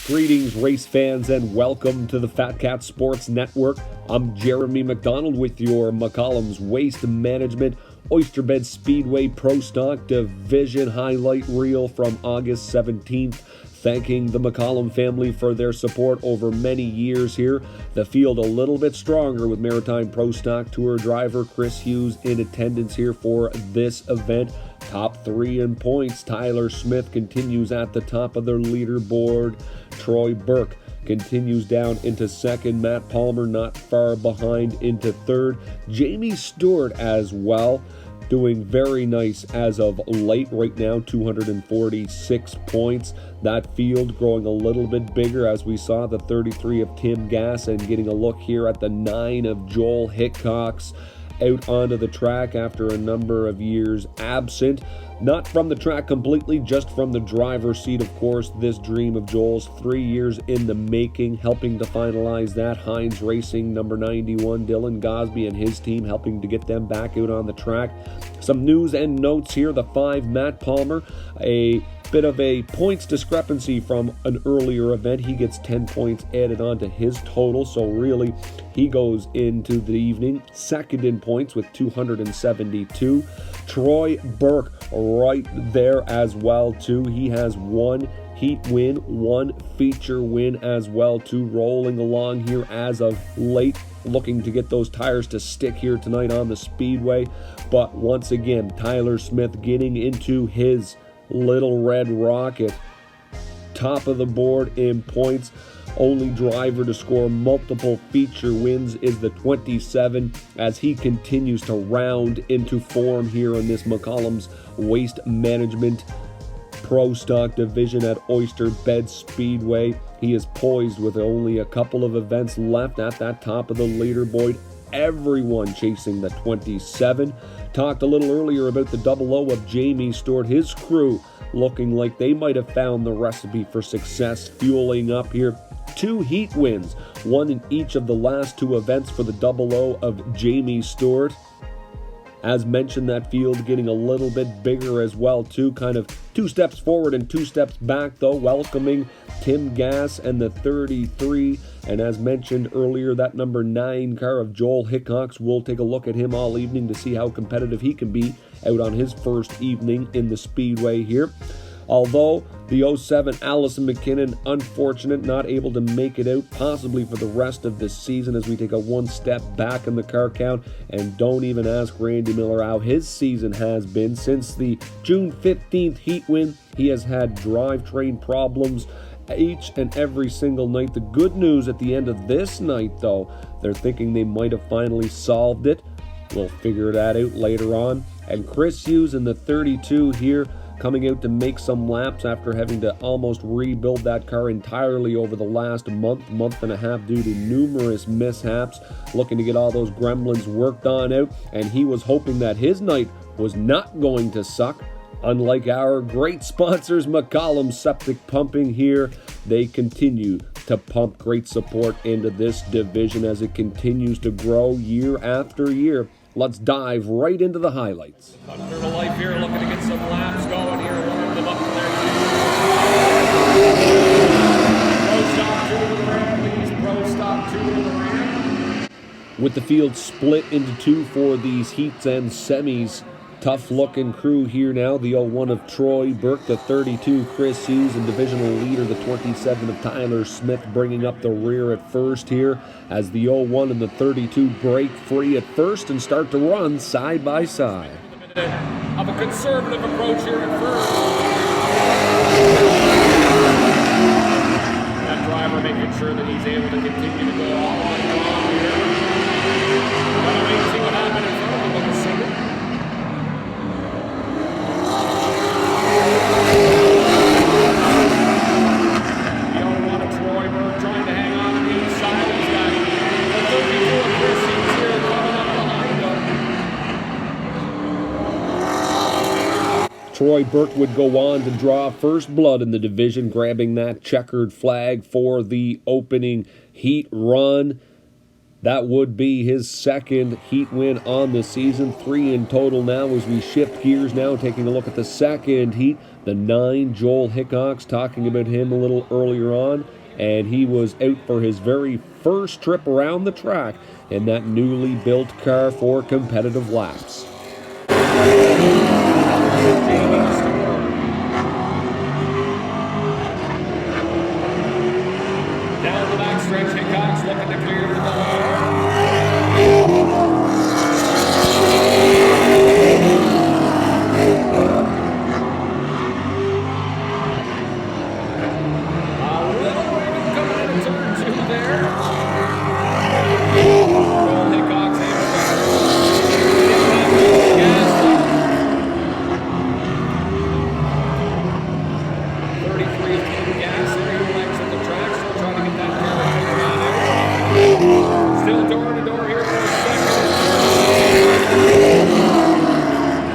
Greetings, race fans, and welcome to the Fat Cat Sports Network. I'm Jeremy McDonald with your McCollum's Waste Management Oyster Bed Speedway Pro Stock Division highlight reel from August 17th. Thanking the McCollum family for their support over many years here. The field a little bit stronger with Maritime Pro Stock Tour driver Chris Hughes in attendance here for this event. Top three in points. Tyler Smith continues at the top of their leaderboard. Troy Burke continues down into second. Matt Palmer not far behind into third. Jamie Stewart as well, doing very nice as of late right now, 246 points. That field growing a little bit bigger as we saw the 33 of Tim Gass and getting a look here at the 9 of Joel Hickox out onto the track after a number of years absent. Not from the track completely, just from the driver's seat, of course. This dream of Joel's 3 years in the making, helping to finalize that. Heinz Racing, number 91, Dylan Gosby and his team helping to get them back out on the track. Some news and notes here. The 5, Matt Palmer, a bit of a points discrepancy from an earlier event. He gets 10 points added onto his total, so really he goes into the evening second in points with 272. Troy Burke right there as well too. He has one heat win, one feature win as well too, rolling along here as of late, looking to get those tires to stick here tonight on the Speedway. But once again, Tyler Smith getting into his Little Red Rocket, top of the board in points. Only driver to score multiple feature wins is the 27 as he continues to round into form here in this McCollum's Waste Management Pro Stock Division at Oyster Bed Speedway. He is poised with only a couple of events left at that top of the leaderboard. Everyone chasing the 27. Talked a little earlier about the 00 of Jamie Stewart, his crew looking like they might have found the recipe for success, fueling up here. 2 heat wins, one in each of the last 2 events for the 00 of Jamie Stewart. As mentioned, that field getting a little bit bigger as well too, kind of 2 steps forward and 2 steps back though, welcoming Tim Gass and the 33. And as mentioned earlier, that number 9 car of Joel Hickox, we'll take a look at him all evening to see how competitive he can be out on his first evening in the Speedway here. Although the 07 Allison McKinnon, unfortunate, not able to make it out, possibly for the rest of this season as we take a 1 step back in the car count. And don't even ask Randy Miller how his season has been. Since the June 15th heat win, he has had drivetrain problems each and every single night. The good news at the end of this night, though, they're thinking they might have finally solved it. We'll figure that out later on. And Chris Hughes in the 32 here, coming out to make some laps after having to almost rebuild that car entirely over the last month and a half due to numerous mishaps, looking to get all those gremlins worked on out, and he was hoping that his night was not going to suck. Unlike our great sponsors, McCollum Septic Pumping here, they continue to pump great support into this division as it continues to grow year after year. Let's dive right into the highlights. Under the life here, looking to get some laps going here, warm them up to their Pro Stop 2 to the ramp, please. Pro Stop 2 to the ramp. With the field split into 2 for these heats and semis, tough looking crew here now. The 01 of Troy Burke, the 32 Chris Hughes, and divisional leader the 27 of Tyler Smith bringing up the rear at first here as the 01 and the 32 break free at first and start to run side by side. Of a conservative approach here at first. That driver making sure that he's able to continue to go all the way along here. Gonna wait and see what happens in front of him with the single. Troy Burke would go on to draw first blood in the division, grabbing that checkered flag for the opening heat run. That would be his second heat win on the season, 3 in total now as we shift gears now, taking a look at the second heat. The 9, Joel Hickox, talking about him a little earlier on, and he was out for his very first trip around the track in that newly built car for competitive laps. Down the backstretch, Hickox looking to clear the double. A little wiggle coming into turn 2 there. Joel Hickox able to get that gas up. 33 feet gas there, he legs at the track, still trying to get that car taken on out. Still door to door here for a second.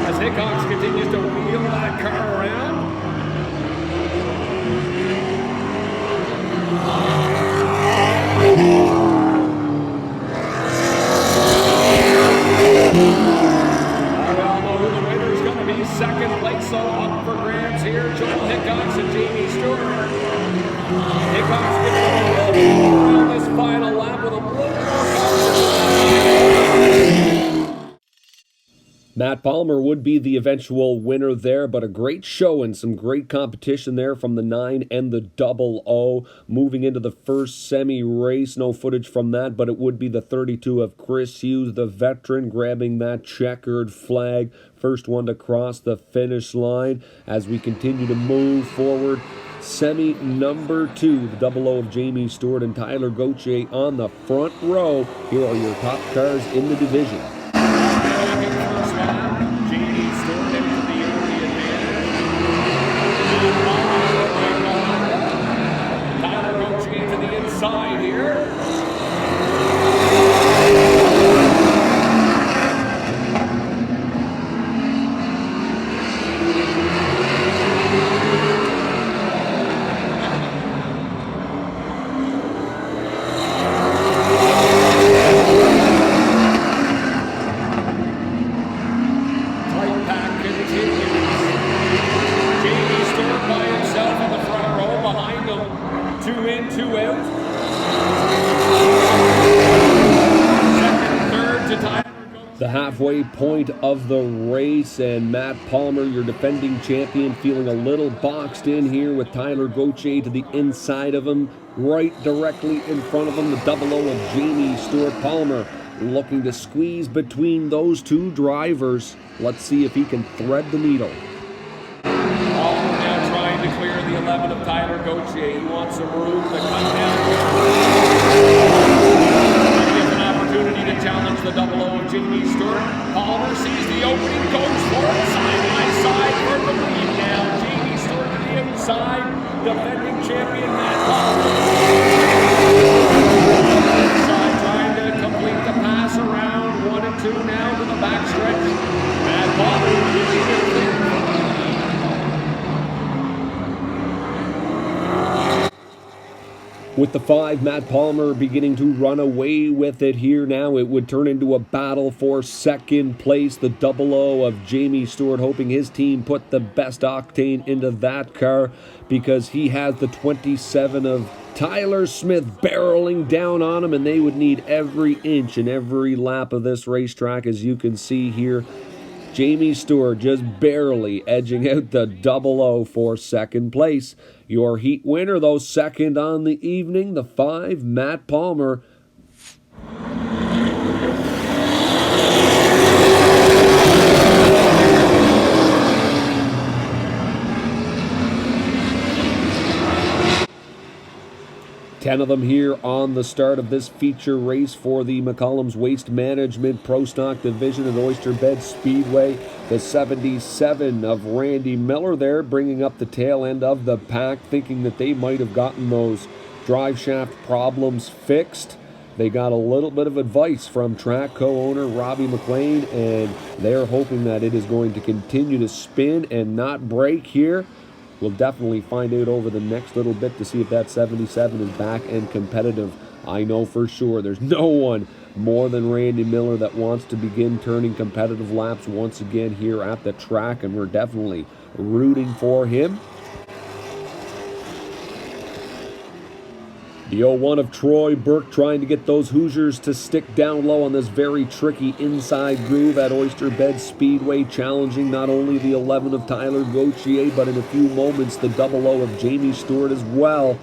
As Hickox continues to wheel that car around. We all know who the winner is going to be. Second place, so up for grabs here. Joel Hickox and Jamie Stewart. Hickox giving a little more on this final lap with a little more confidence. Matt Palmer would be the eventual winner there, but a great show and some great competition there from the 9 and the 00. Moving into the first semi-race, no footage from that, but it would be the 32 of Chris Hughes, the veteran, grabbing that checkered flag. First one to cross the finish line as we continue to move forward. Semi number 2, the 00 of Jamie Stewart and Tyler Gauthier on the front row. Here are your top cars in the division. Jamie Stewart into the early advantage. Tyler Gauthier to the inside here. The halfway point of the race, and Matt Palmer, your defending champion, feeling a little boxed in here with Tyler Gauthier to the inside of him, right directly in front of him, the 00 of Jamie Stewart. Palmer looking to squeeze between those two drivers. Let's see if he can thread the needle. Palmer now trying to clear the 11 of Tyler Gauthier. He wants some room to cut down. He has an opportunity to challenge the 00 of Jamie Stewart. Palmer sees the opening, goes for it, side by side for the lead now. Jamie Stewart to the inside, defending champion Matt Palmer. Inside trying to complete the pass around 1 and 2 now to the backstretch. Matt Palmer really clear. With the 5, Matt Palmer beginning to run away with it here now. It would turn into a battle for second place. The 00 of Jamie Stewart hoping his team put the best octane into that car because he has the 27 of Tyler Smith barreling down on him, and they would need every inch and every lap of this racetrack, as you can see here. Jamie Stewart just barely edging out the 00 for second place. Your heat winner, though, second on the evening, the 5, Matt Palmer. 10 of them here on the start of this feature race for the McCollum's Waste Management Pro Stock Division at Oyster Bed Speedway. The 77 of Randy Miller there bringing up the tail end of the pack, thinking that they might have gotten those drive shaft problems fixed. They got a little bit of advice from track co-owner Robbie McLean, and they're hoping that it is going to continue to spin and not break here. We'll definitely find out over the next little bit to see if that 77 is back and competitive. I know for sure there's no one more than Randy Miller that wants to begin turning competitive laps once again here at the track, and we're definitely rooting for him. The 01 of Troy Burke trying to get those Hoosiers to stick down low on this very tricky inside groove at Oyster Bed Speedway, challenging not only the 11 of Tyler Gauthier, but in a few moments the 00 of Jamie Stewart as well.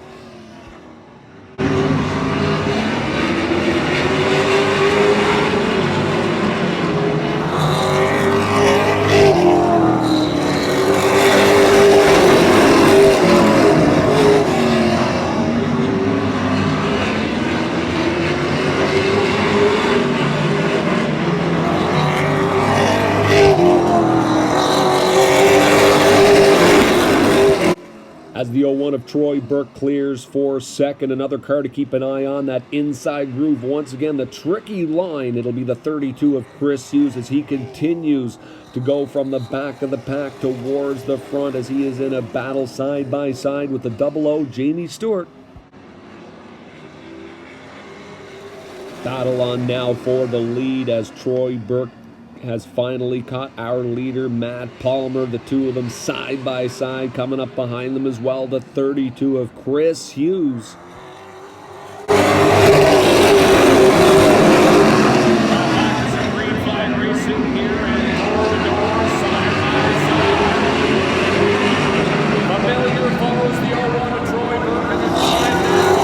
As the 01 of Troy Burke clears for second, another car to keep an eye on, that inside groove. Once again, the tricky line. It'll be the 32 of Chris Hughes as he continues to go from the back of the pack towards the front as he is in a battle side by side with the 00 Jamie Stewart. Battle on now for the lead as Troy Burke has finally caught our leader, Matt Palmer. The two of them side by side, coming up behind them as well, the 32 of Chris Hughes. Green flag racing here and door-to-door, side by side. Familiar follows the 01 of Troy Burke in the time now.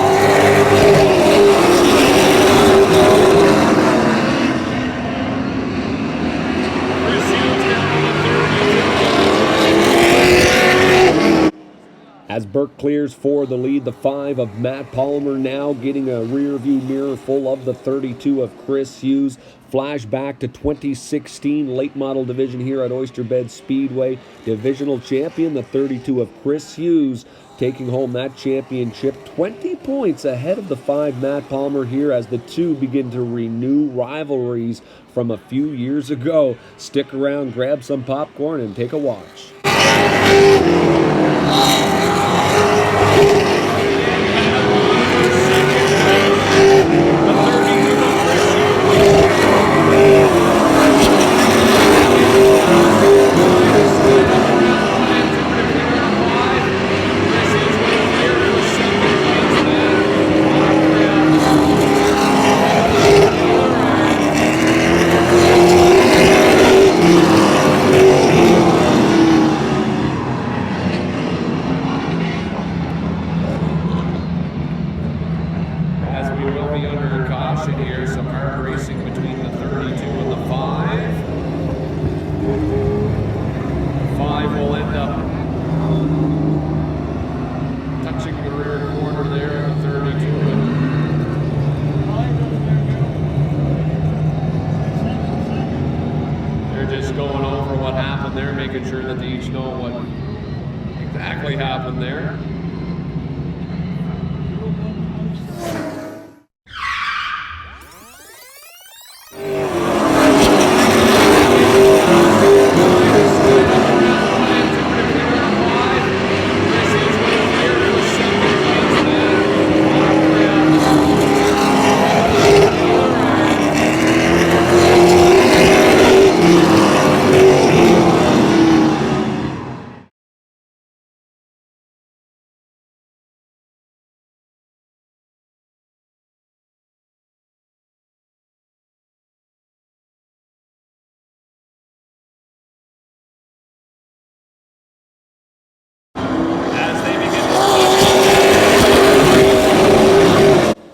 As Burke clears for the lead, the 5 of Matt Palmer now getting a rear view mirror full of the 32 of Chris Hughes. Flashback to 2016 late model division here at Oyster Bed Speedway. Divisional champion, the 32 of Chris Hughes, taking home that championship 20 points ahead of the 5 Matt Palmer here as the two begin to renew rivalries from a few years ago. Stick around, grab some popcorn, and take a watch. Making sure that they each know what exactly happened there.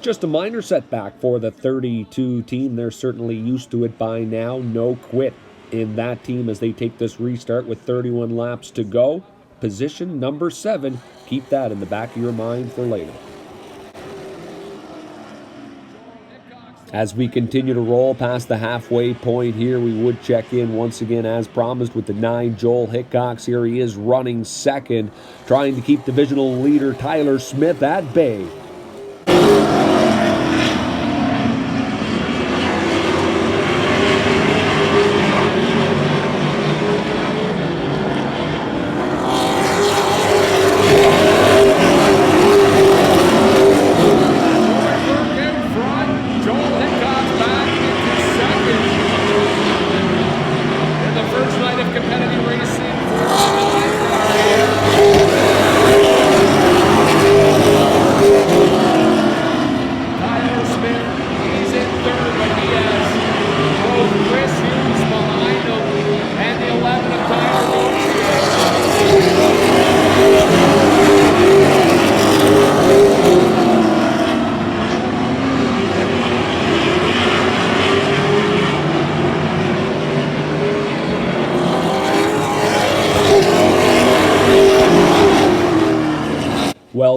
Just a minor setback for the 32 team. They're certainly used to it by now. No quit in that team as they take this restart with 31 laps to go. Position number 7. Keep that in the back of your mind for later. As we continue to roll past the halfway point here, we would check in once again as promised with the 9 Joel Hickox. Here he is running second, trying to keep divisional leader Tyler Smith at bay.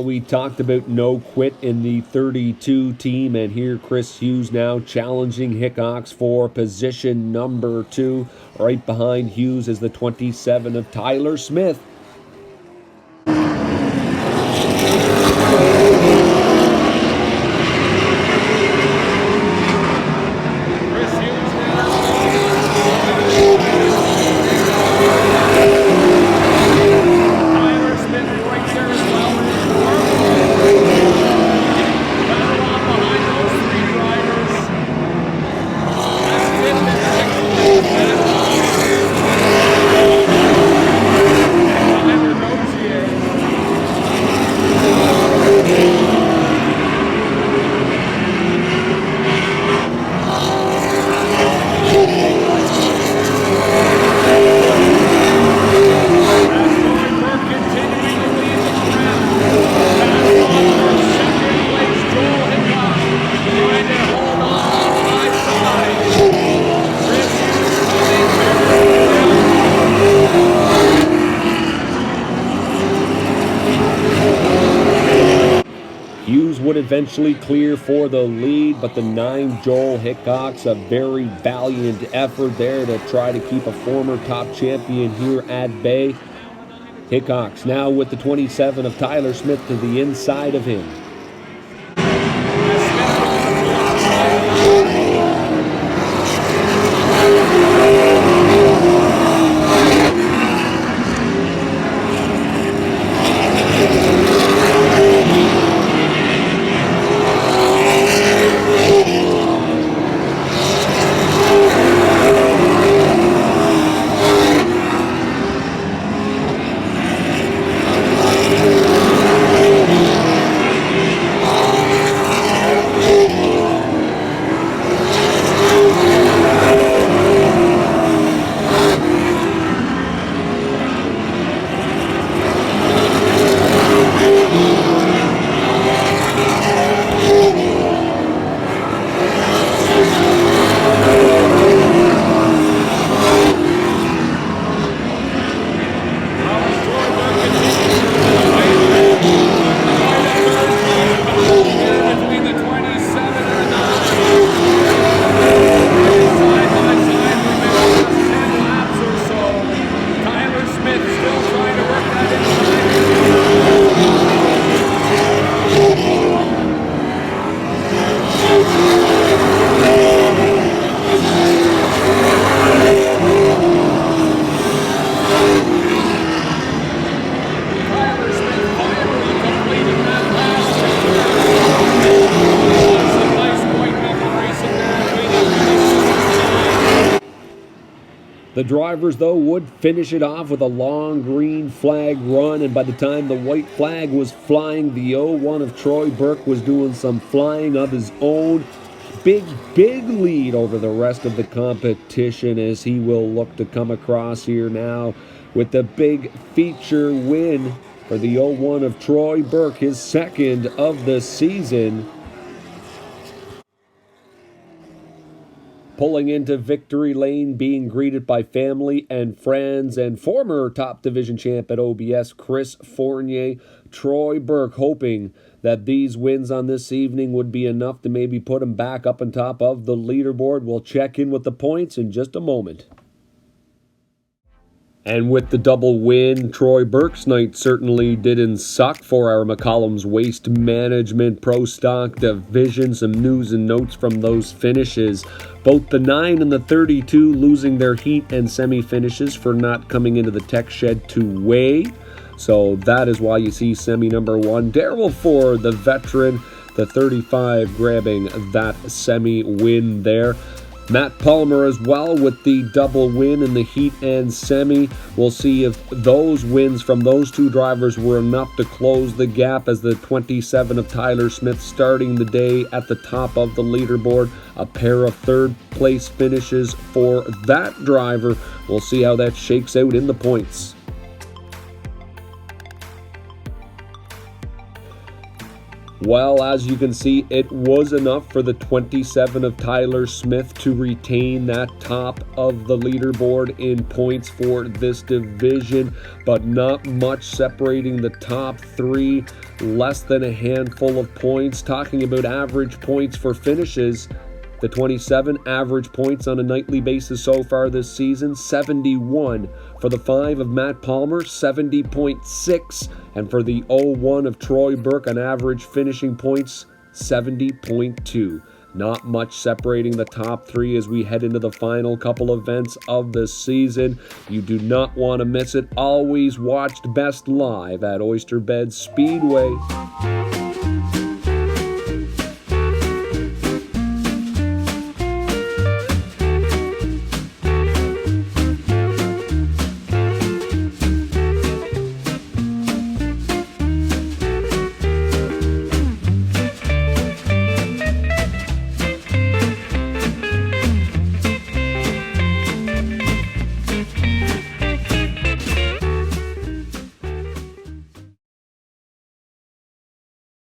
Well, we talked about no quit in the 32 team, and here Chris Hughes now challenging Hickox for position number 2. Right behind Hughes is the 27 of Tyler Smith. Hughes would eventually clear for the lead, but the 9 Joel Hickox, a very valiant effort there to try to keep a former top champion here at bay. Hickox now with the 27 of Tyler Smith to the inside of him. The drivers, though, would finish it off with a long green flag run, and by the time the white flag was flying, the 01 of Troy Burke was doing some flying of his own. Big lead over the rest of the competition as he will look to come across here now with the big feature win for the 01 of Troy Burke, his second of the season. Pulling into victory lane, being greeted by family and friends, and former top division champ at OBS, Chris Fournier. Troy Burke hoping that these wins on this evening would be enough to maybe put him back up on top of the leaderboard. We'll check in with the points in just a moment. And with the double win, Troy Burke's night certainly didn't suck for our McCollum's Waste Management Pro Stock Division. Some news and notes from those finishes. Both the 9 and the 32 losing their heat and semi-finishes for not coming into the tech shed to weigh. So that is why you see semi number 1. Daryl for the veteran, the 35 grabbing that semi win there. Matt Palmer as well with the double win in the heat and semi. We'll see if those wins from those two drivers were enough to close the gap as the 27 of Tyler Smith starting the day at the top of the leaderboard. A pair of third place finishes for that driver. We'll see how that shakes out in the points. Well, as you can see, it was enough for the 27 of Tyler Smith to retain that top of the leaderboard in points for this division, but not much separating the top three, less than a handful of points. Talking about average points for finishes, the 27 average points on a nightly basis so far this season, 71. For the 5 of Matt Palmer, 70.6. And for the 0-1 of Troy Burke, on average finishing points, 70.2. Not much separating the top three as we head into the final couple events of the season. You do not want to miss it. Always watched best live at Oyster Speedway.